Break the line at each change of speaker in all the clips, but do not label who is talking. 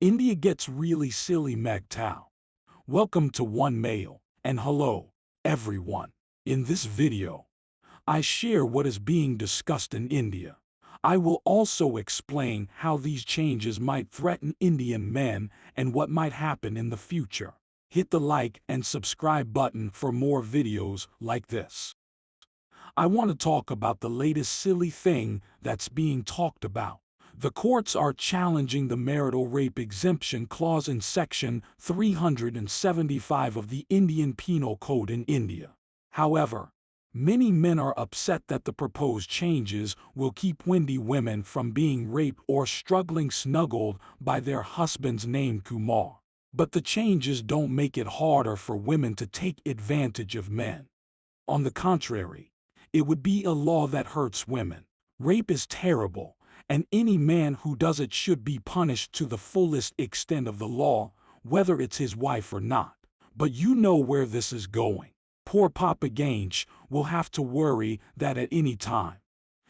India gets really silly MGTOW. Welcome to One Mail, and hello, everyone. In this video, I share what is being discussed in India. I will also explain how these changes might threaten Indian men and what might happen in the future. Hit the like and subscribe button for more videos like this. I want to talk about the latest silly thing that's being talked about. The courts are challenging the marital rape exemption clause in Section 375 of the Indian Penal Code in India. However, many men are upset that the proposed changes will keep windy women from being raped or struggling snuggled by their husbands named Kumar. But the changes don't make it harder for women to take advantage of men. On the contrary, it would be a law that hurts women. Rape is terrible, and any man who does it should be punished to the fullest extent of the law, whether it's his wife or not. But you know where this is going. Poor Papa Gange will have to worry that at any time,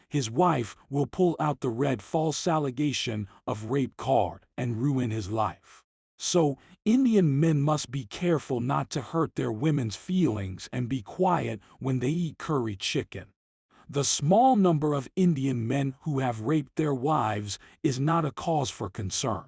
his wife will pull out the red false allegation of rape card and ruin his life. So, Indian men must be careful not to hurt their women's feelings and be quiet when they eat curry chicken. The small number of Indian men who have raped their wives is not a cause for concern.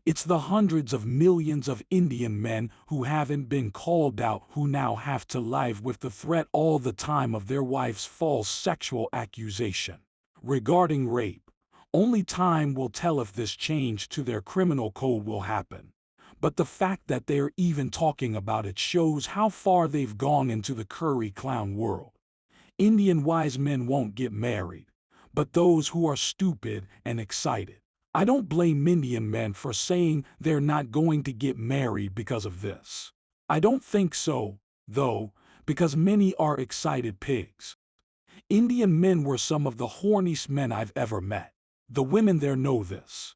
It's the hundreds of millions of Indian men who haven't been called out who now have to live with the threat all the time of their wife's false sexual accusation. Regarding rape, only time will tell if this change to their criminal code will happen. But the fact that they're even talking about it shows how far they've gone into the curry clown world. Indian wise men won't get married, but those who are stupid and excited. I don't blame Indian men for saying they're not going to get married because of this. I don't think so, though, because many are excited pigs. Indian men were some of the horniest men I've ever met. The women there know this.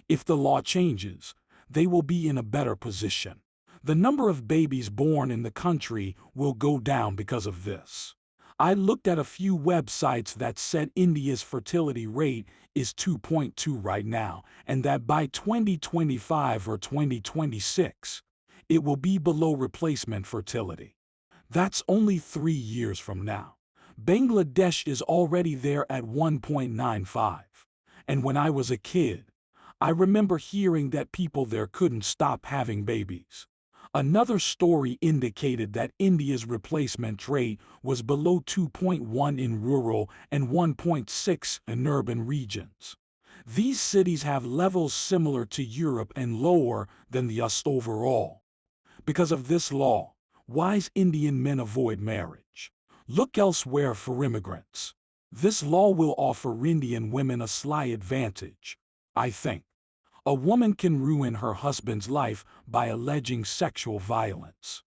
If the law changes, they will be in a better position. The number of babies born in the country will go down because of this. I looked at a few websites that said India's fertility rate is 2.2 right now, and that by 2025 or 2026, it will be below replacement fertility. That's only 3 years from now. Bangladesh is already there at 1.95. And when I was a kid, I remember hearing that people there couldn't stop having babies. Another story indicated that India's replacement rate was below 2.1 in rural and 1.6 in urban regions. These cities have levels similar to Europe and lower than the US overall. Because of this law, wise Indian men avoid marriage. Look elsewhere for immigrants. This law will offer Indian women a slight advantage, I think. A woman can ruin her husband's life by alleging sexual violence.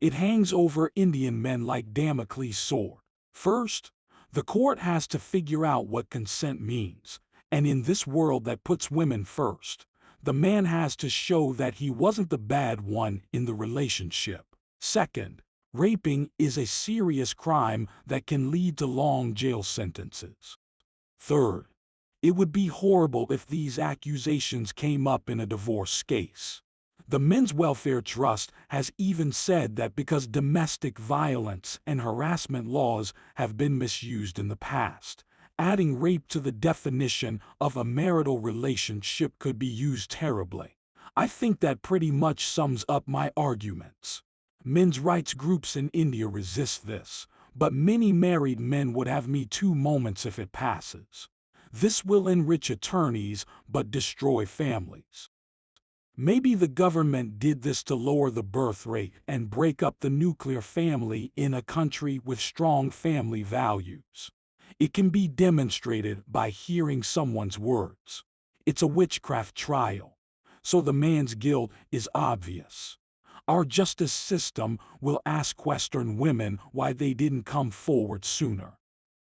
It hangs over Indian men like Damocles' sword. First, the court has to figure out what consent means, and in this world that puts women first, the man has to show that he wasn't the bad one in the relationship. Second, raping is a serious crime that can lead to long jail sentences. Third, it would be horrible if these accusations came up in a divorce case. The Men's Welfare Trust has even said that because domestic violence and harassment laws have been misused in the past, adding rape to the definition of a marital relationship could be used terribly. I think that pretty much sums up my arguments. Men's rights groups in India resist this, but many married men would have Me Too moments if it passes. This will enrich attorneys but destroy families. Maybe the government did this to lower the birth rate and break up the nuclear family in a country with strong family values. It can be demonstrated by hearing someone's words. It's a witchcraft trial, so the man's guilt is obvious. Our justice system will ask Western women why they didn't come forward sooner.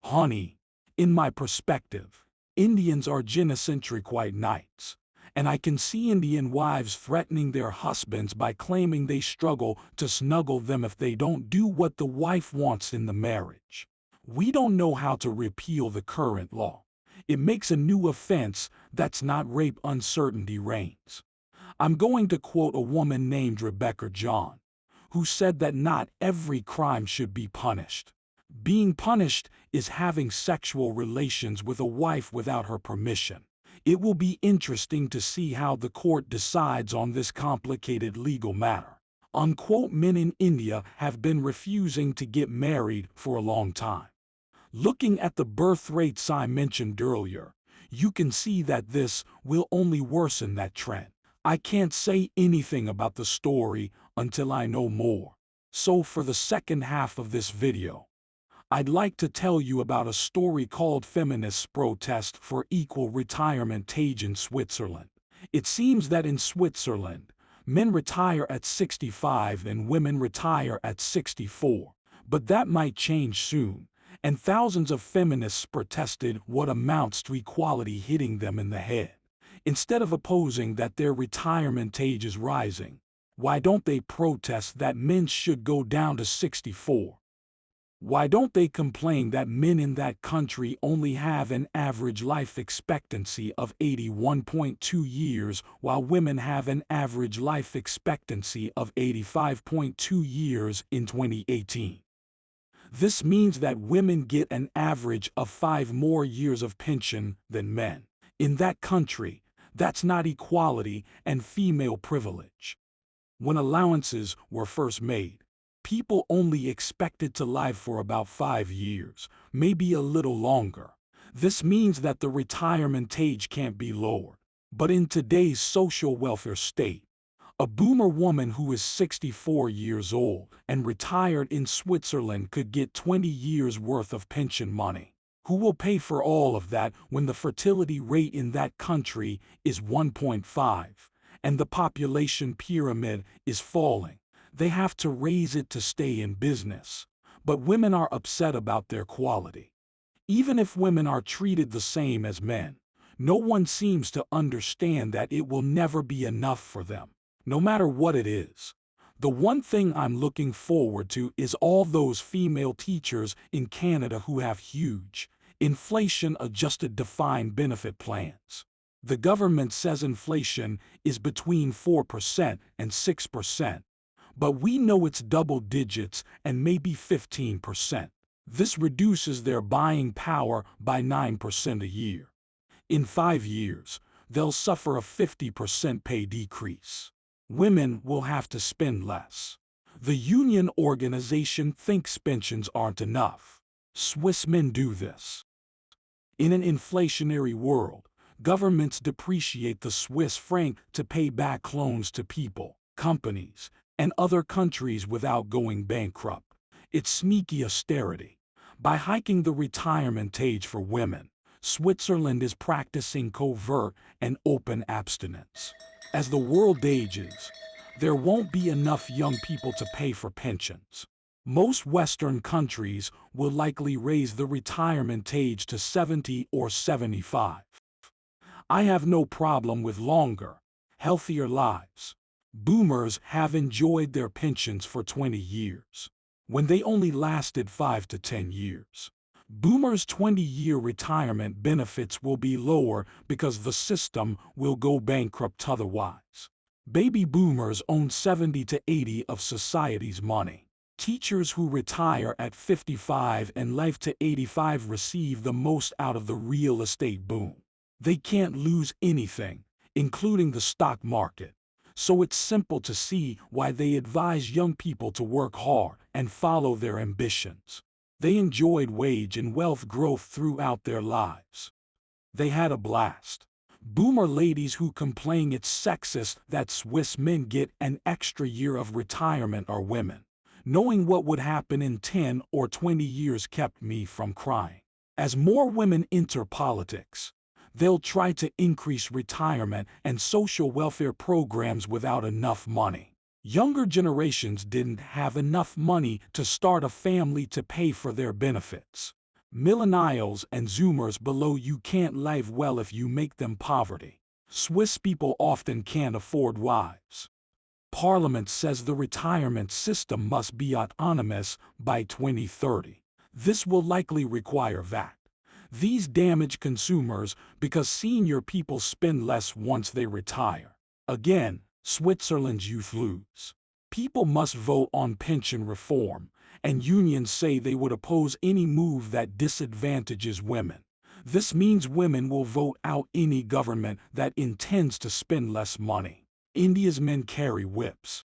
Honey, in my perspective, Indians are genocentric white knights, and I can see Indian wives threatening their husbands by claiming they struggle to snuggle them if they don't do what the wife wants in the marriage. We don't know how to repeal the current law. It makes a new offense that's not rape. Uncertainty reigns. I'm going to quote a woman named Rebecca John, who said that not every crime should be punished. Being punished is having sexual relations with a wife without her permission. It will be interesting to see how the court decides on this complicated legal matter. Unquote, men in India have been refusing to get married for a long time. Looking at the birth rates I mentioned earlier, you can see that this will only worsen that trend. I can't say anything about the story until I know more. So for the second half of this video, I'd like to tell you about a story called Feminists Protest for Equal Retirement Age in Switzerland. It seems that in Switzerland, men retire at 65 and women retire at 64. But that might change soon, and thousands of feminists protested what amounts to equality hitting them in the head. Instead of opposing that their retirement age is rising, why don't they protest that men should go down to 64? Why don't they complain that men in that country only have an average life expectancy of 81.2 years while women have an average life expectancy of 85.2 years in 2018? This means that women get an average of 5 more years of pension than men. In that country, that's not equality and female privilege. When allowances were first made, people only expected to live for about 5 years, maybe a little longer. This means that the retirement age can't be lowered. But in today's social welfare state, a boomer woman who is 64 years old and retired in Switzerland could get 20 years worth of pension money. Who will pay for all of that when the fertility rate in that country is 1.5 and the population pyramid is falling? They have to raise it to stay in business. But women are upset about their quality. Even if women are treated the same as men, no one seems to understand that it will never be enough for them, no matter what it is. The one thing I'm looking forward to is all those female teachers in Canada who have huge, inflation-adjusted defined benefit plans. The government says inflation is between 4% and 6%. But we know it's double digits and maybe 15%. This reduces their buying power by 9% a year. In 5 years, they'll suffer a 50% pay decrease. Women will have to spend less. The union organization thinks pensions aren't enough. Swiss men do this. In an inflationary world, governments depreciate the Swiss franc to pay back loans to people, companies, and other countries without going bankrupt. It's sneaky austerity. By hiking the retirement age for women, Switzerland is practicing covert and open abstinence. As the world ages, there won't be enough young people to pay for pensions. Most Western countries will likely raise the retirement age to 70 or 75. I have no problem with longer, healthier lives. Boomers have enjoyed their pensions for 20 years, when they only lasted 5 to 10 years. Boomers' 20-year retirement benefits will be lower because the system will go bankrupt otherwise. Baby boomers own 70 to 80 of society's money. Teachers who retire at 55 and live to 85 receive the most out of the real estate boom. They can't lose anything, including the stock market. So it's simple to see why they advise young people to work hard and follow their ambitions. They enjoyed wage and wealth growth throughout their lives. They had a blast. Boomer ladies who complain it's sexist that Swiss men get an extra year of retirement are women. Knowing what would happen in 10 or 20 years kept me from crying. As more women enter politics, they'll try to increase retirement and social welfare programs without enough money. Younger generations didn't have enough money to start a family to pay for their benefits. Millennials and Zoomers below you can't live well if you make them poverty. Swiss people often can't afford wives. Parliament says the retirement system must be autonomous by 2030. This will likely require VAT. These damage consumers because senior people spend less once they retire. Again, Switzerland's youth lose. People must vote on pension reform, and unions say they would oppose any move that disadvantages women. This means women will vote out any government that intends to spend less money. India's men carry whips.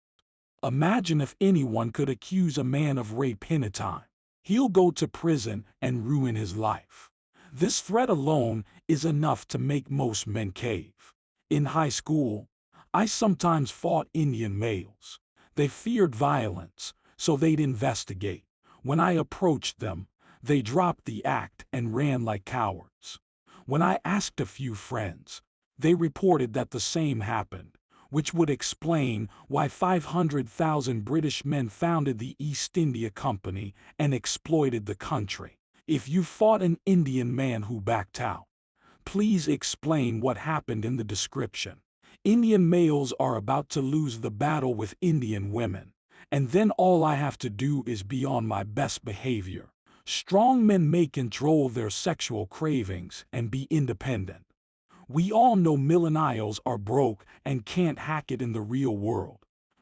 Imagine if anyone could accuse a man of rape anytime. He'll go to prison and ruin his life. This threat alone is enough to make most men cave. In high school, I sometimes fought Indian males. They feared violence, so they'd investigate. When I approached them, they dropped the act and ran like cowards. When I asked a few friends, they reported that the same happened, which would explain why 500,000 British men founded the East India Company and exploited the country. If you fought an Indian man who backed out, please explain what happened in the description. Indian males are about to lose the battle with Indian women, and then all I have to do is be on my best behavior. Strong men may control their sexual cravings and be independent. We all know millennials are broke and can't hack it in the real world.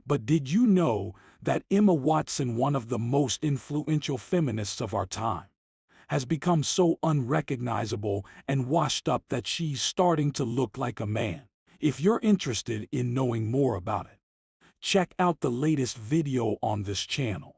But did you know that Emma Watson, one of the most influential feminists of our time, has become so unrecognizable and washed up that she's starting to look like a man? If you're interested in knowing more about it, check out the latest video on this channel.